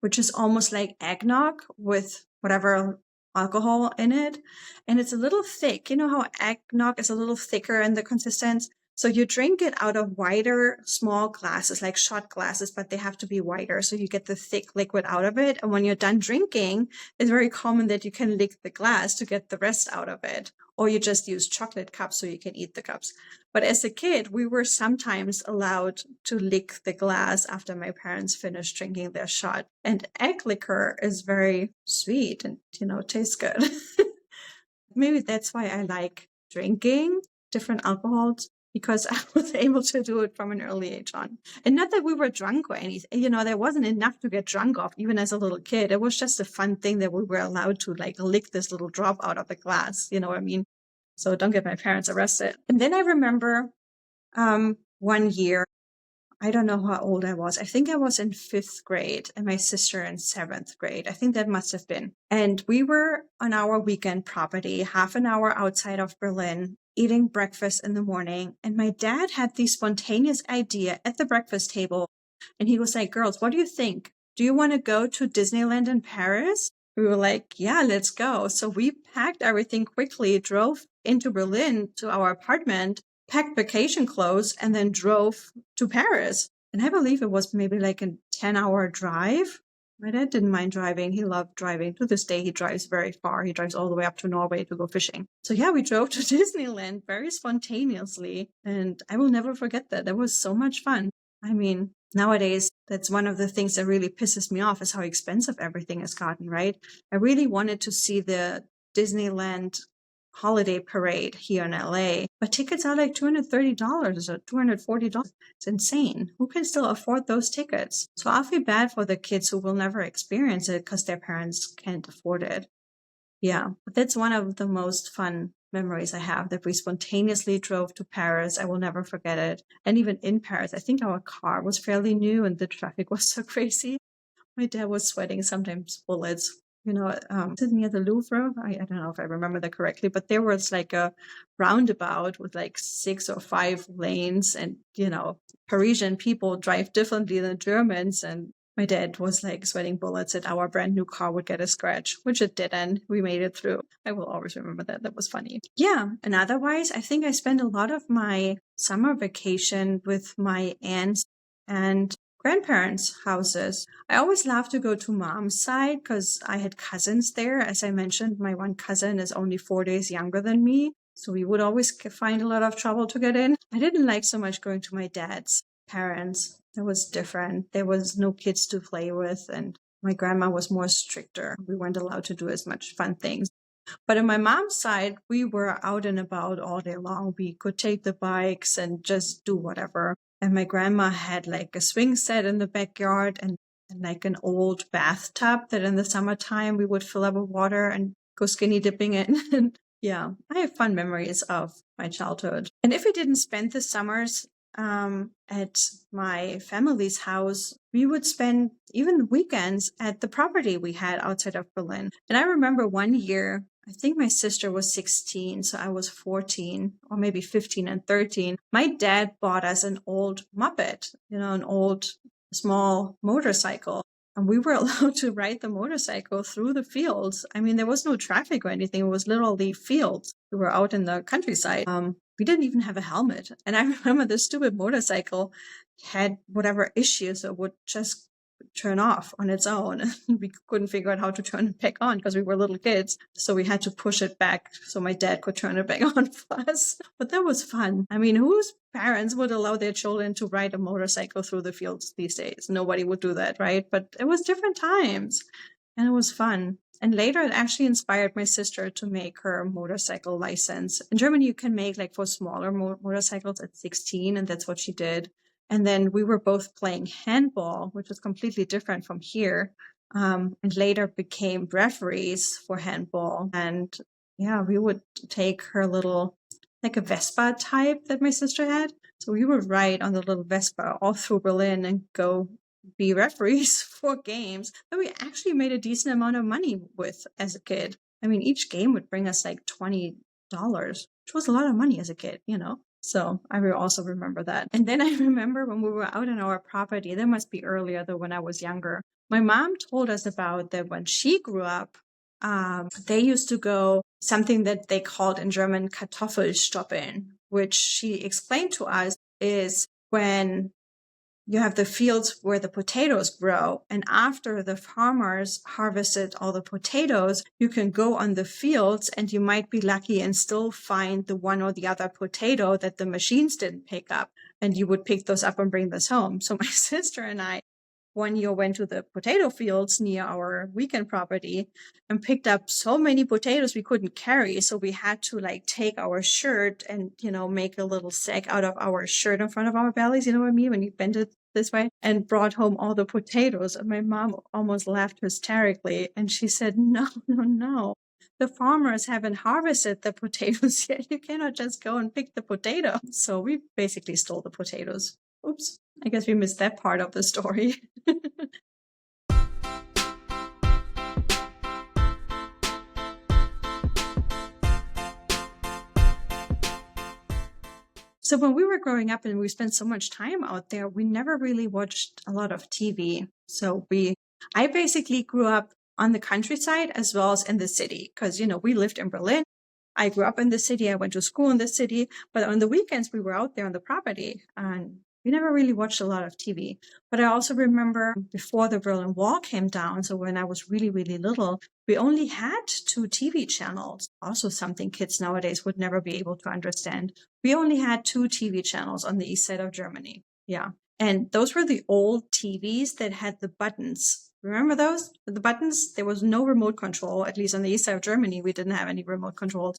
which is almost like eggnog with whatever alcohol in it. And it's a little thick. You know how eggnog is a little thicker in the consistency? So you drink it out of wider, small glasses, like shot glasses, but they have to be wider. So you get the thick liquid out of it. And when you're done drinking, it's very common that you can lick the glass to get the rest out of it. Or you just use chocolate cups so you can eat the cups. But as a kid, we were sometimes allowed to lick the glass after my parents finished drinking their shot. And egg liquor is very sweet and, tastes good. Maybe that's why I like drinking different alcohols, because I was able to do it from an early age on. And not that we were drunk or anything, there wasn't enough to get drunk off, even as a little kid. It was just a fun thing that we were allowed to like lick this little drop out of the glass. You know what I mean? So don't get my parents arrested. And then I remember one year, I don't know how old I was. I think I was in 5th grade and my sister in 7th grade. I think that must have been. And we were on our weekend property, half an hour outside of Berlin, eating breakfast in the morning. And my dad had the spontaneous idea at the breakfast table. And he was like, girls, what do you think? Do you want to go to Disneyland in Paris? We were like, yeah, let's go. So we packed everything quickly, drove into Berlin to our apartment, packed vacation clothes, and then drove to Paris. And I believe it was maybe like a 10-hour drive. My dad didn't mind driving. He loved driving. To this day, he drives very far. He drives all the way up to Norway to go fishing. So yeah, we drove to Disneyland very spontaneously. And I will never forget that. That was so much fun. I mean, nowadays, that's one of the things that really pisses me off is how expensive everything has gotten, right? I really wanted to see the Disneyland holiday parade here in LA, but tickets are like $230 or $240. It's insane. Who can still afford those tickets? So I feel bad for the kids who will never experience it because their parents can't afford it. Yeah, but that's one of the most fun memories I have, that we spontaneously drove to Paris. I will never forget it. And even in Paris, I think our car was fairly new and the traffic was so crazy. My dad was sweating sometimes bullets. Sitting near the Louvre, I don't know if I remember that correctly, but there was like a roundabout with like 6 or 5 lanes, and, Parisian people drive differently than Germans. And my dad was like sweating bullets that our brand new car would get a scratch, which it didn't. We made it through. I will always remember that. That was funny. Yeah. And otherwise, I think I spent a lot of my summer vacation with my aunts and grandparents' houses. I always loved to go to mom's side because I had cousins there. As I mentioned, my one cousin is only 4 days younger than me. So we would always find a lot of trouble to get in. I didn't like so much going to my dad's parents. It was different. There was no kids to play with, and my grandma was more stricter. We weren't allowed to do as much fun things. But on my mom's side, we were out and about all day long. We could take the bikes and just do whatever. And my grandma had like a swing set in the backyard and like an old bathtub that in the summertime we would fill up with water and go skinny dipping in. And yeah, I have fun memories of my childhood. And if we didn't spend the summers at my family's house, we would spend even the weekends at the property we had outside of Berlin. And I remember one year, I think my sister was 16, so I was 14, or maybe 15 and 13. My dad bought us an old moped, an old small motorcycle. And we were allowed to ride the motorcycle through the fields. I mean, there was no traffic or anything. It was literally fields. We were out in the countryside. We didn't even have a helmet. And I remember the stupid motorcycle had whatever issues that would just turn off on its own. We couldn't figure out how to turn it back on because we were little kids. So we had to push it back so my dad could turn it back on for us. But that was fun. I mean, whose parents would allow their children to ride a motorcycle through the fields these days? Nobody would do that, right? But it was different times and it was fun. And later, it actually inspired my sister to make her motorcycle license. In Germany, you can make like for smaller motorcycles at 16, and that's what she did. And then we were both playing handball, which was completely different from here, and later became referees for handball. And yeah, we would take her little, like a Vespa type that my sister had. So we would ride on the little Vespa all through Berlin and go be referees for games that we actually made a decent amount of money with as a kid. I mean, each game would bring us like $20, which was a lot of money as a kid, So I will also remember that. And then I remember when we were out on our property, that must be earlier though, when I was younger. My mom told us about that when she grew up, they used to go something that they called in German Kartoffelstoppeln, which she explained to us is when you have the fields where the potatoes grow. And after the farmers harvested all the potatoes, you can go on the fields and you might be lucky and still find the one or the other potato that the machines didn't pick up. And you would pick those up and bring this home. So my sister and I, one year went to the potato fields near our weekend property and picked up so many potatoes we couldn't carry. So we had to like take our shirt and, make a little sack out of our shirt in front of our bellies. You know what I mean? When you bend it this way, and brought home all the potatoes. And my mom almost laughed hysterically. And she said, no. The farmers haven't harvested the potatoes yet. You cannot just go and pick the potato. So we basically stole the potatoes. Oops. I guess we missed that part of the story. So when we were growing up and we spent so much time out there, we never really watched a lot of TV. So I basically grew up on the countryside as well as in the city because, we lived in Berlin. I grew up in the city. I went to school in the city, but on the weekends we were out there on the property and we never really watched a lot of TV. But I also remember before the Berlin Wall came down, so when I was really, really little, we only had 2 TV channels. Also something kids nowadays would never be able to understand. We only had 2 TV channels on the east side of Germany. Yeah. And those were the old TVs that had the buttons. Remember those? The buttons? There was no remote control. At least on the east side of Germany, we didn't have any remote controls.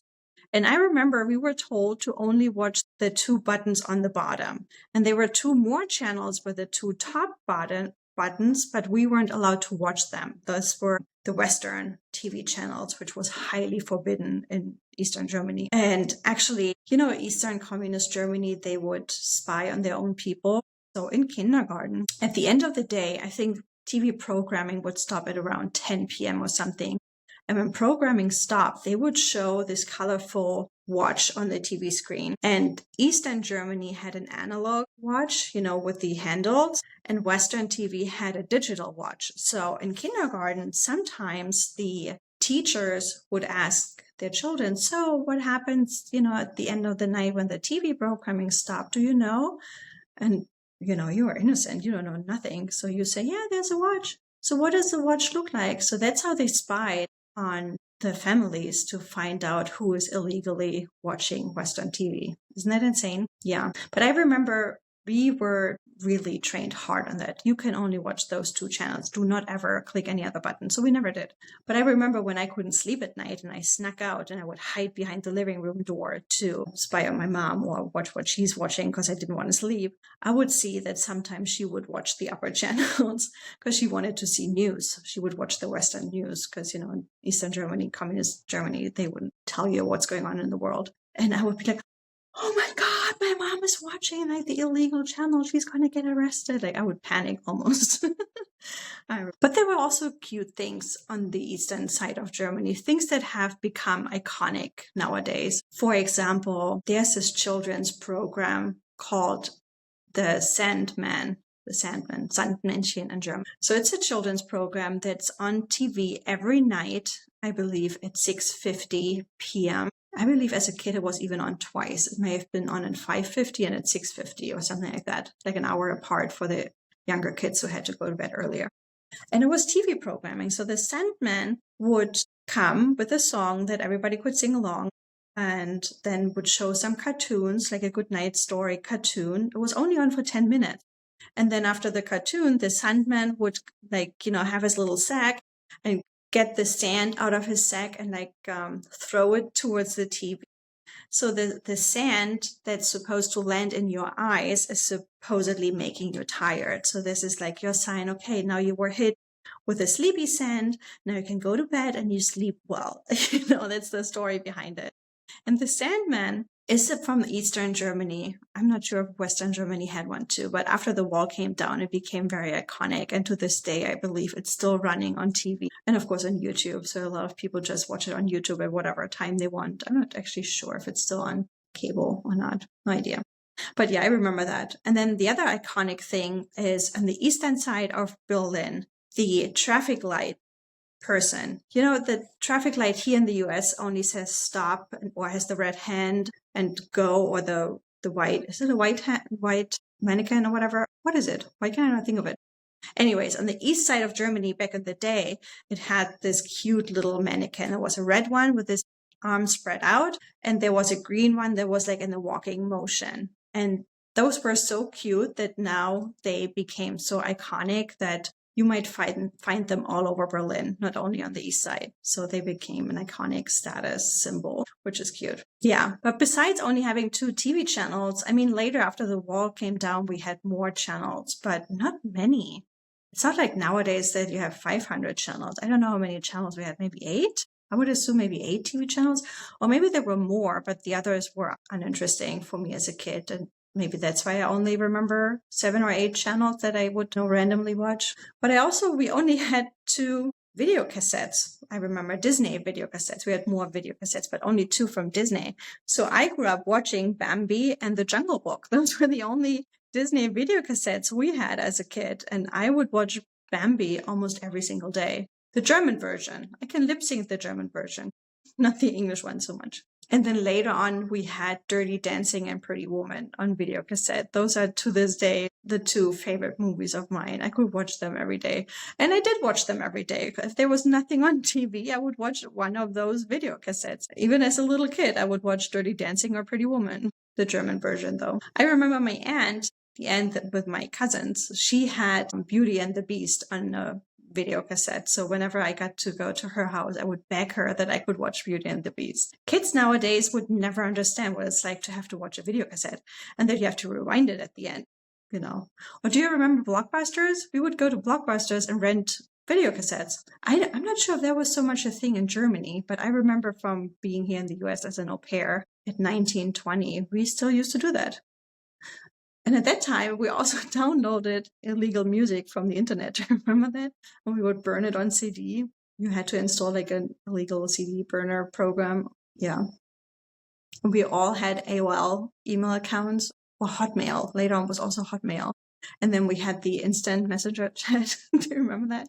And I remember we were told to only watch the 2 buttons on the bottom. And there were 2 more channels with the 2 top buttons, but we weren't allowed to watch them. Those were the Western TV channels, which was highly forbidden in Eastern Germany. And actually, Eastern Communist Germany, they would spy on their own people. So in kindergarten, at the end of the day, I think TV programming would stop at around 10 p.m. or something. And when programming stopped, they would show this colorful watch on the TV screen. And Eastern Germany had an analog watch, with the handles, and Western TV had a digital watch. So in kindergarten, sometimes the teachers would ask their children, so what happens, at the end of the night when the TV programming stopped? Do you know? And you are innocent. You don't know nothing. So you say, yeah, there's a watch. So what does the watch look like? So that's how they spied on the families to find out who is illegally watching Western TV. Isn't that insane? Yeah. But I remember we were really trained hard on that. You can only watch those 2 channels. Do not ever click any other button. So we never did. But I remember when I couldn't sleep at night and I snuck out and I would hide behind the living room door to spy on my mom or watch what she's watching because I didn't want to sleep. I would see that sometimes she would watch the upper channels because she wanted to see news. She would watch the Western news because, in Eastern Germany, communist Germany, they wouldn't tell you what's going on in the world. And I would be like, oh my God, my mom is watching like the illegal channel. She's going to get arrested. Like I would panic almost. But there were also cute things on the eastern side of Germany, things that have become iconic nowadays. For example, there's this children's program called the Sandman. Sandmännchen in German. So it's a children's program that's on TV every night, I believe at 6:50 p.m. I believe as a kid it was even on twice. It may have been on at 5:50 and at 6:50 or something like that, like an hour apart for the younger kids who had to go to bed earlier. And it was TV programming. So the Sandman would come with a song that everybody could sing along and then would show some cartoons, like a good night story cartoon. It was only on for 10 minutes. And then after the cartoon, the Sandman would have his little sack and get the sand out of his sack and throw it towards the TV. So the sand that's supposed to land in your eyes is supposedly making you tired. So this is like your sign, okay, now you were hit with a sleepy sand. Now you can go to bed and you sleep well. That's the story behind it. And the Sandman is from Eastern Germany. I'm not sure if Western Germany had one too, but after the wall came down, it became very iconic. And to this day, I believe it's still running on TV and of course on YouTube. So a lot of people just watch it on YouTube at whatever time they want. I'm not actually sure if it's still on cable or not. No idea. But yeah, I remember that. And then the other iconic thing is on the eastern side of Berlin, the traffic light person. The traffic light here in the US only says stop or has the red hand and go, or the white, is it a white mannequin or whatever? What is it? Why can't I not think of it? Anyways, on the east side of Germany back in the day, it had this cute little mannequin. It was a red one with his arms spread out, and there was a green one that was like in the walking motion. And those were so cute that now they became so iconic that you might find them all over Berlin, not only on the east side. So they became an iconic status symbol, which is cute. Yeah, but besides only having 2 TV channels, later after the wall came down, we had more channels, but not many. It's not like nowadays that you have 500 channels. I don't know how many channels we had, maybe 8? I would assume maybe 8 TV channels, or maybe there were more, but the others were uninteresting for me as a kid. And maybe that's why I only remember 7 or 8 channels that I would randomly watch. But we only had 2 video cassettes. I remember Disney video cassettes. We had more video cassettes, but only 2 from Disney. So I grew up watching Bambi and The Jungle Book. Those were the only Disney video cassettes we had as a kid. And I would watch Bambi almost every single day. The German version. I can lip sync the German version, not the English one so much. And then later on, we had Dirty Dancing and Pretty Woman on video cassette. Those are, to this day, the 2 favorite movies of mine. I could watch them every day. And I did watch them every day. If there was nothing on TV, I would watch one of those video cassettes. Even as a little kid, I would watch Dirty Dancing or Pretty Woman, the German version, though. I remember my aunt, the aunt with my cousins, she had Beauty and the Beast on a video cassette. So whenever I got to go to her house, I would beg her that I could watch Beauty and the Beast. Kids nowadays would never understand what it's like to have to watch a video cassette and that you have to rewind it at the end, Or do you remember Blockbusters? We would go to Blockbusters and rent video cassettes. I'm not sure if that was so much a thing in Germany, but I remember from being here in the US as an au pair at 1920, we still used to do that. And at that time, we also downloaded illegal music from the internet. Remember that? And we would burn it on CD. You had to install like an illegal CD burner program. Yeah. And we all had AOL email accounts or Hotmail. Later on was also Hotmail. And then we had the instant messenger chat. Do you remember that?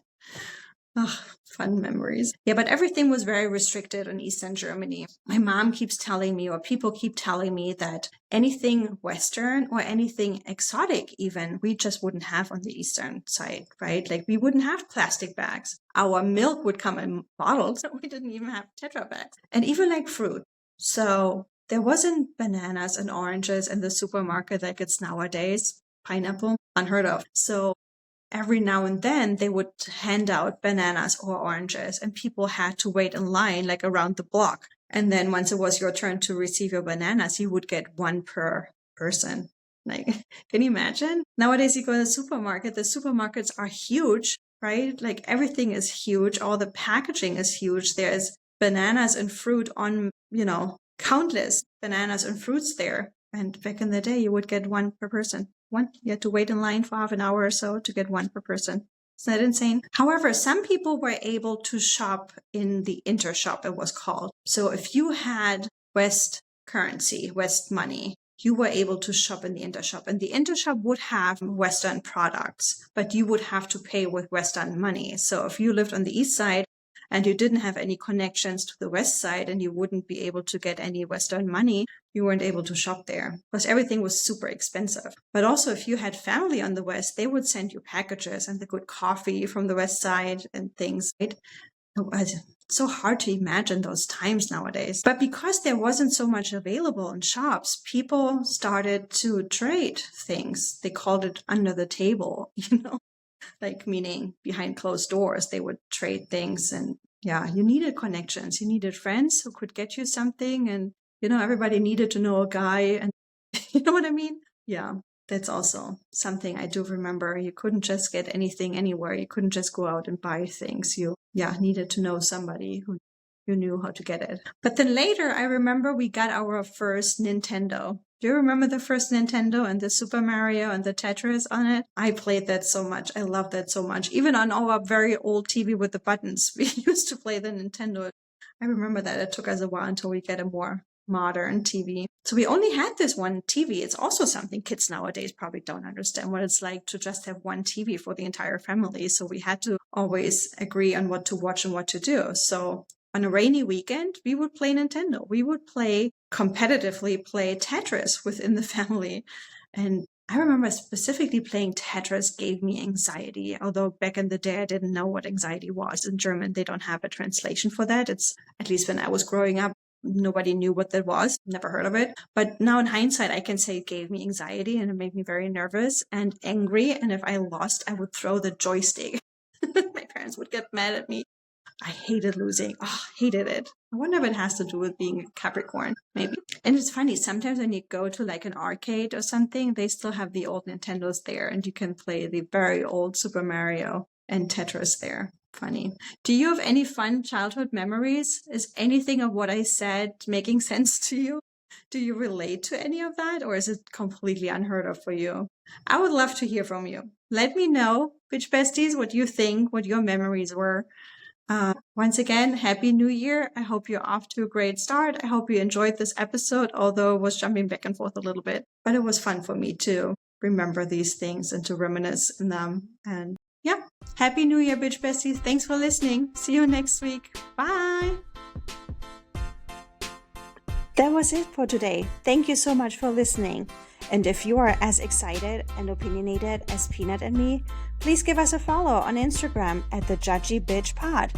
Oh, fun memories. Yeah, but everything was very restricted in Eastern Germany. My mom keeps telling me, or people keep telling me, that anything Western or anything exotic even, we just wouldn't have on the Eastern side, right? Like we wouldn't have plastic bags. Our milk would come in bottles. We didn't even have Tetra bags. And even like fruit. So there wasn't bananas and oranges in the supermarket like it's nowadays. Pineapple, unheard of. So every now and then they would hand out bananas or oranges, and people had to wait in line like around the block. And then once it was your turn to receive your bananas, you would get one per person. Like, can you imagine? Nowadays you go to the supermarkets are huge, right? Like everything is huge. All the packaging is huge. There's bananas and fruit on, countless bananas and fruits there. And back in the day, you would get one per person. One. You had to wait in line for half an hour or so to get one per person. Isn't that insane? However, some people were able to shop in the intershop, it was called. So if you had West currency, West money, you were able to shop in the intershop. And the intershop would have Western products, but you would have to pay with Western money. So if you lived on the East side, and you didn't have any connections to the West side and you wouldn't be able to get any Western money, you weren't able to shop there because everything was super expensive. But also if you had family on the West, they would send you packages and the good coffee from the West side and things. Right? It was so hard to imagine those times nowadays. But because there wasn't so much available in shops, people started to trade things. They called it under the table, like meaning behind closed doors, they would trade things. And yeah, you needed connections. You needed friends who could get you something. And, everybody needed to know a guy. And you know what I mean? Yeah, that's also something I do remember. You couldn't just get anything anywhere. You couldn't just go out and buy things. You needed to know somebody who you knew how to get it. But then later, I remember we got our first Nintendo. Do you remember the first Nintendo and the Super Mario and the Tetris on it? I played that so much. I loved that so much. Even on our very old TV with the buttons, we used to play the Nintendo. I remember that it took us a while until we get a more modern TV. So we only had this one TV. It's also something kids nowadays probably don't understand what it's like to just have one TV for the entire family. So we had to always agree on what to watch and what to do. So on a rainy weekend, we would play Nintendo. We would competitively play Tetris within the family. And I remember specifically playing Tetris gave me anxiety, although back in the day, I didn't know what anxiety was. In German, they don't have a translation for that. It's, at least when I was growing up, nobody knew what that was. Never heard of it. But now in hindsight, I can say it gave me anxiety and it made me very nervous and angry. And if I lost, I would throw the joystick. My parents would get mad at me. I hated losing. Oh, hated it. I wonder if it has to do with being a Capricorn, maybe. And it's funny, sometimes when you go to like an arcade or something, they still have the old Nintendos there and you can play the very old Super Mario and Tetris there. Funny. Do you have any fun childhood memories? Is anything of what I said making sense to you? Do you relate to any of that, or is it completely unheard of for you? I would love to hear from you. Let me know, Bitch Besties, what you think, what your memories were. Once again, Happy New Year. I hope you're off to a great start. I hope you enjoyed this episode, although it was jumping back and forth a little bit. But it was fun for me to remember these things and to reminisce in them. And yeah, Happy New Year, Bitch Besties. Thanks for listening. See you next week. Bye. That was it for today. Thank you so much for listening. And if you are as excited and opinionated as Peanut and me, please give us a follow on Instagram at the Judgy Bitch Pod.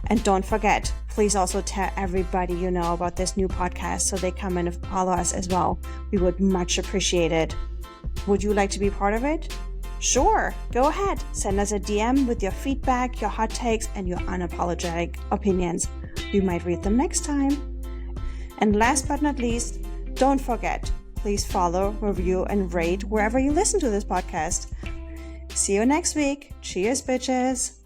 And don't forget, please also tell everybody you know about this new podcast so they come and follow us as well. We would much appreciate it. Would you like to be part of it? Sure, go ahead. Send us a DM with your feedback, your hot takes, and your unapologetic opinions. We might read them next time. And last but not least, don't forget, please follow, review, and rate wherever you listen to this podcast. See you next week. Cheers, bitches.